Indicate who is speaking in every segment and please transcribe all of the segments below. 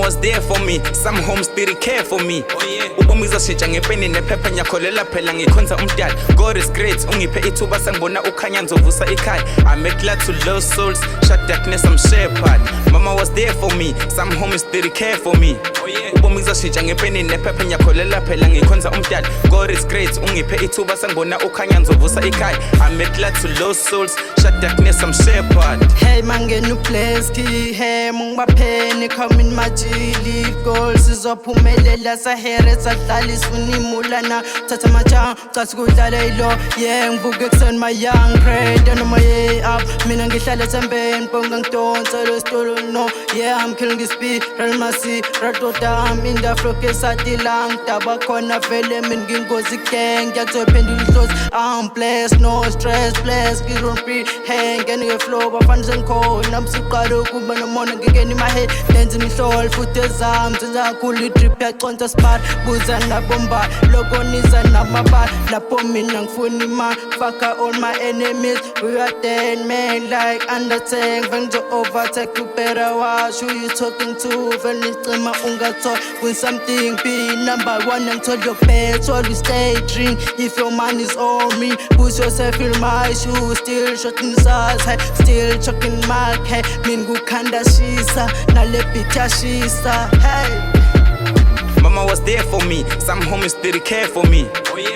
Speaker 1: was there for me, some homes didn't care for me. Ubomi uzoshintsha ngepeni nephepha ngiyakholela phela ngikhonza umdali. God is great, ungiphe ithuba sangibona ukhanya ngizovusa ikhaya. I make glad to lost souls, shut darkness, I'm shepherd. Mama was there for me, some homies didn't care for me. Ubomi uzoshintsha ngepeni nephepha ngiyakholela phela ngikhonza umdali. God is great, ungiphe ithuba sangibona ukhanya ngizovusa ikhaya. I make glad to lost souls, shut darkness, I'm shepherd.
Speaker 2: Hey mangenu place ki hey mungbapheni come in majili goals izophumelela sahere sadlala sunimula na thatha macha cathi kudlala ilo yeah ngivuke kuseni my young grade and my way up mina ngihlala thembeni bonga ngidonsa lo stolo no yeah I'm killing this beat real masi ratota I'm in the flow kesatilang taba khona vele mina ngingozi gang ngiyakuzophendula ihlozi I'm blessed no stress blessed we don't be hang ngene flow bafana sengikhona msiqala ukuba nomona ngingena in my head lenza imihlolo futhi ezami zenza kakhulu idrip yaconta spot buza nabomba logo niza namabala lapho mina ngifuna imali fuck all my enemies we are dead man like Undertake when you overtake you better watch who you talking to when nicima ungathola when something be number one and told your best always stay drink if your man is on me push yourself in my shoes still shooting size hey still chucking my hey min gukhanda shisa nale bitya shisa hey.
Speaker 1: Mama was there for me, some homies didn't care for me.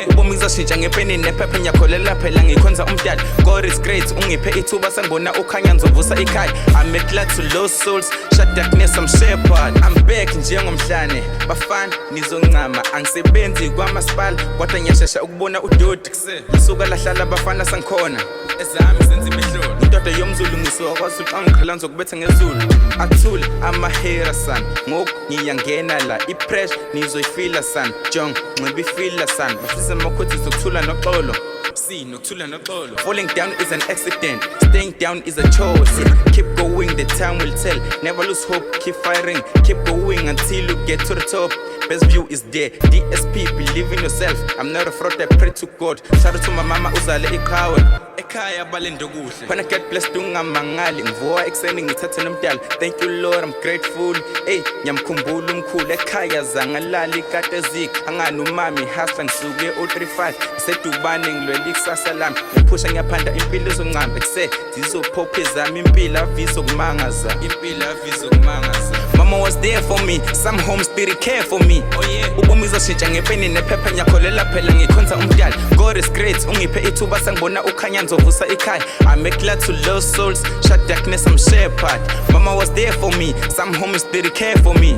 Speaker 1: Ubomi uzoshintsha ngepeni nephepha ngiyakholela phela ngikhonza umdali. God is great, ungiphe ithuba sangibona ukhanya ngizovusa ikhaya. I make glad to lost souls, shut darkness, I'm shepherd. I'm back njengomhlane, bafana nizoncama. Angisebenzi kwamasipala, kodwa ngiyashesha ukubona udodi kuse. Ngisuka lahlala bafana sangikhona, ezami senza imihlolo. Indoda yomzulu ngisuka kwaZulu, angikhala ngizokubetha ngezulu. Athule amahera san, ngoku ngiyangena la ipressure nizoyifila san, jong nxiba ifila san. Bafisa makhothi zokuthula noxolo. Falling down is an accident, staying down is a choice. Keep going, the time will tell. Never lose hope, keep firing, keep going until you get to the top. Best view is there, DSP, believe in yourself. I'm not a fraud, I pray to God. Shout out to my mama uzale ikhaya. Ekhaya balendo kuhle. When I get blessed ungamangali, ngivuka ekseni ngithathe nomdala. Thank you Lord, I'm grateful. Hey, ngiyamkhumbula umkhulu ekhaya zangalali kade zik. Angani umami hustla ngisuke o35. Isedubane ngilwela ikusasa lami. Ngiphusha ngiyaphanda impilo zonqambe kuse zizophophe zami impilo aviso kumangaza. Mama was there for me, some homes didn't care for me. Ubomi uzoshintsha ngepeni nephepha ngiyakholela phela ngikhonza umdali. God is great, ungiphe ithuba sangibona ukhanya ngizovusa ikhaya. I make glad to lost souls, shut darkness, I'm shepherd. Mama was there for me, some homies didn't care for me.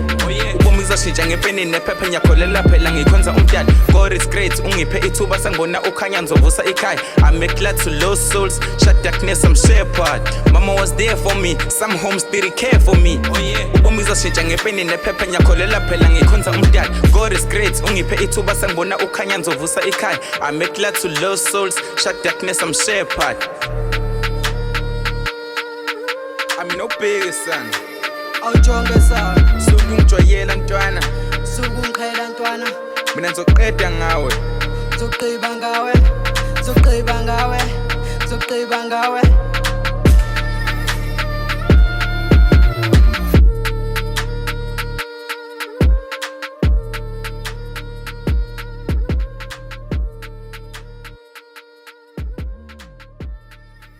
Speaker 1: Ubomi uzoshintsha ngepeni nephepha ngiyakholela phela ngikhonza umdali. God is great, ungiphe ithuba sangibona ukhanya ngizovusa ikhaya. I make glad to lost souls, shut darkness, I'm shepherd. Mama was there for me, some homes didn't care for me. Ubomi uzoshintsha ngepeni nephepha ngiyakholela phela ngikhonza umdali. God is great, ungiphe ithuba sangibona ukhanya ngizovusa ikhaya. I make glad to lost souls, shut darkness, I'm shepherd. I'm no big son.
Speaker 2: awujonge sana
Speaker 1: Suku ngijwayela ntwana,
Speaker 2: suku ngikhela ntwana
Speaker 1: mina ngizoqeda ngawe.
Speaker 2: zogqiba ngawe zogqiba ngawe zogqiba ngawe